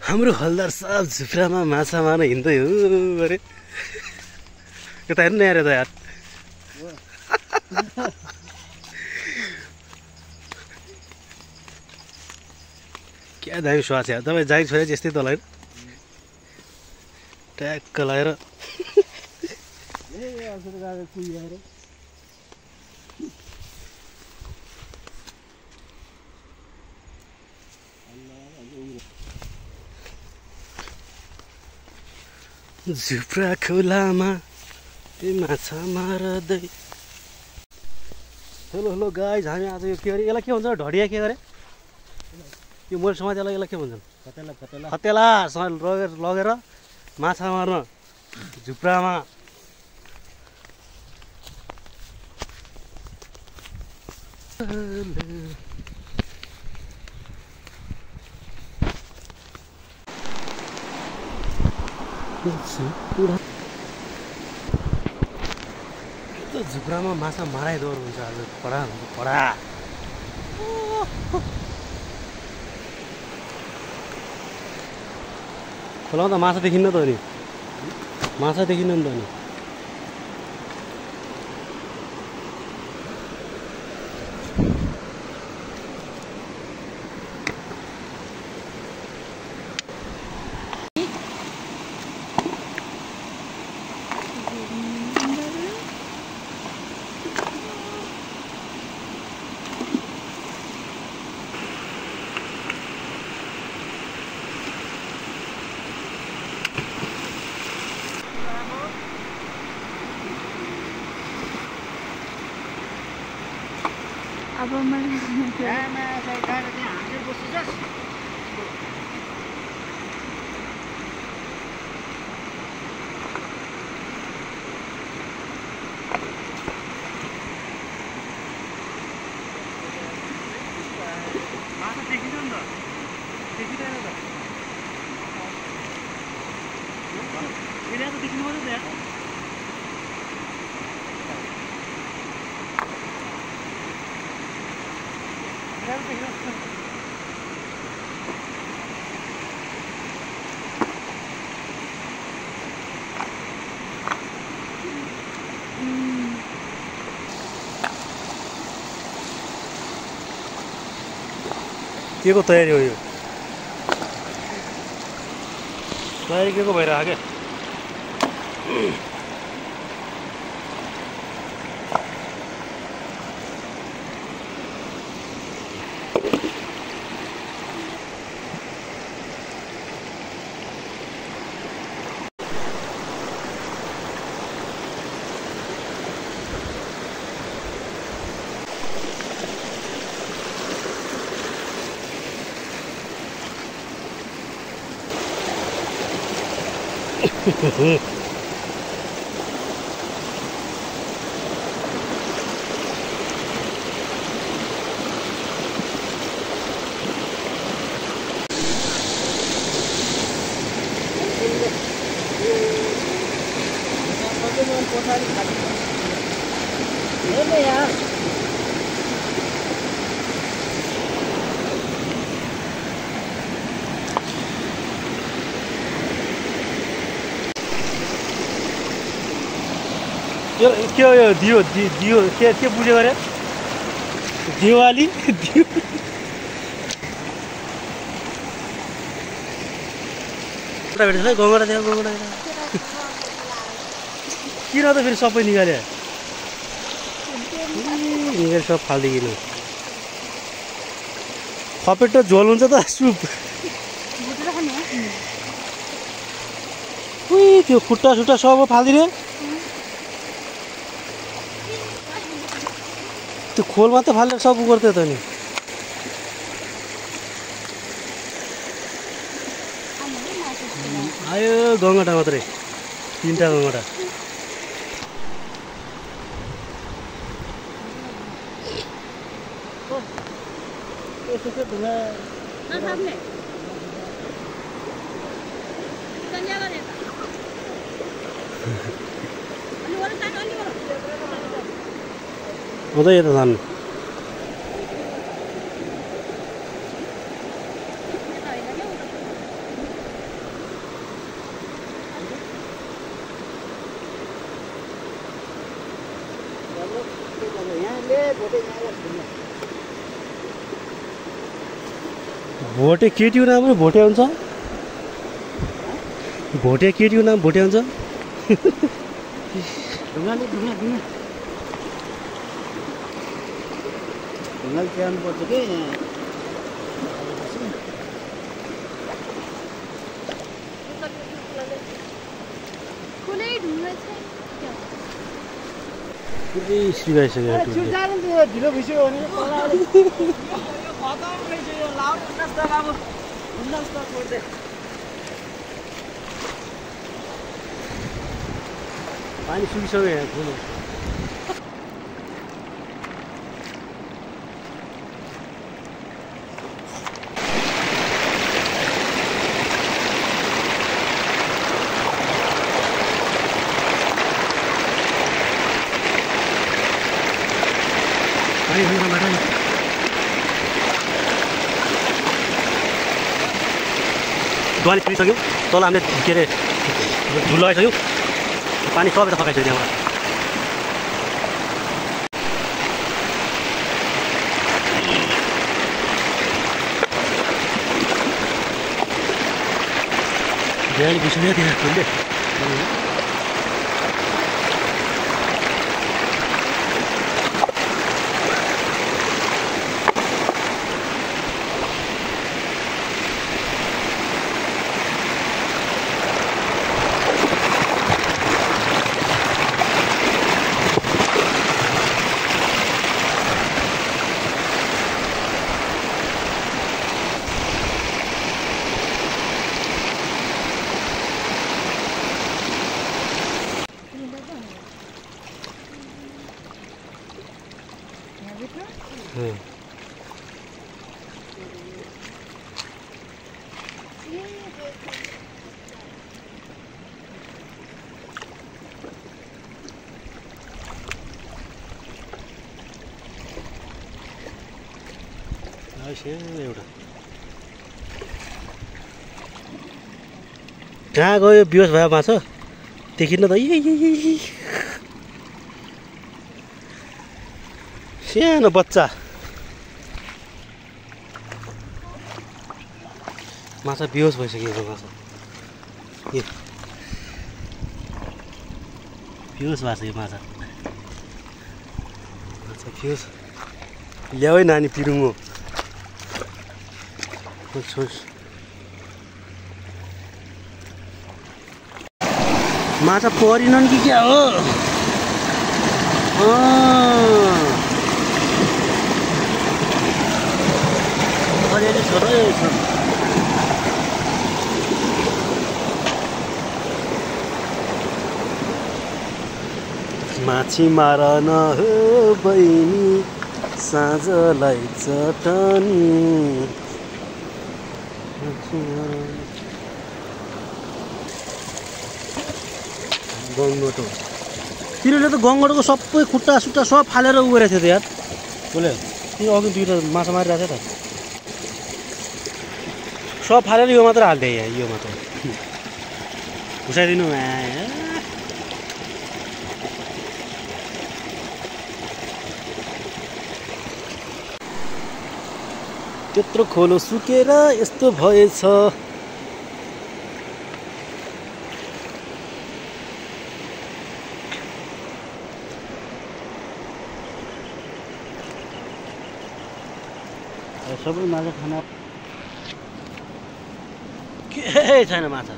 हाम्रो हलदार साहब झुप्रामा माछा मार्न हिँड्दै हो अरे यता हेर्नु यार यता यार क्या दामी स्वाद यार तपाईँ जागिर छोरे यस्तै तल होइन ट्याक्क लगाएर झुप्रा खोलामा माछा मार्दै। हेलो हेलो गाइज, हामी आज यो के अरे यसलाई के भन्छ ढडिया के अरे यो मैले समाज यसलाई के भन्छन् खतेलासँग लगेर माछा मार्न झुप्रामा। झुप्रामा माछा माराइदो हुन्छ आज कडा हुन्छ कडा। खोलामा त माछा देखिन्न त नि माछा देखिन्न नि त नि। अब मैले के को तयारी हो यो तयारी के को भइरहेको क्या। यो के हो यो दियो दियो के बुझ्यो अरे दिवाली दियो भेट्छ है गङ्गडा देखा गङ्गडा किन त फेरि सबै निकाल्यो निकाले सब फालिदिनु खपेटो झोल हुन्छ त सुप त्यो खुट्टा सुट्टा सब फालिदिने त्यो खोल मात्रै फालेर सब गर्थ्यो त नि। आयो गङ्गटा मात्रै 3टा गङ्गटा हुँदै यता जानु भोटे केटीको नाम पनि भोटे हुन्छ भोटे केटीको नाम भोटे हुन्छ ढुङ्गाले तिहाउनु पर्छ कि कुनै ढुङ्गा छैन पुरै सिकाइसक्यो ढिलो भइसक्यो भने पानी सुकिसक्यो यहाँ ठुलो दुवाली सुकिसक्यो तल हामीले के अरे झुल लगाइसक्यौँ पानी सबै त फकाइसक्यो त्यहाँबाट दुवाली बिसुक्यो त्यहाँ झुलले एउटा कहाँ गयो बिहोस भयो माछा देखिन्न त सानो बच्चा माछा बिहोस भइसक्यो माछा बिहोस भएको छ यो माछा माछा बिहोस ल्याऊ है नानी पिरुङ्गो माछा परिनन् कि क्या हो अलिअलि छोटै छ माछी मार न हो बहिनी साँझलाई चटनी गङ्गटो तिनीहरूले त गङ्गटोको सबै खुट्टा सुट्टा सब फालेर उ गरेको थियो त यार बोले त्यो अघि दुईवटा माछा मारिरहेको थियो त सब फालेर यो मात्र हाल्थेँ यहाँ यो मात्र घुसाइदिनु त्यत्रो खोलो सुकेर यस्तो भएछ सबै माछा खाना के छैन माछा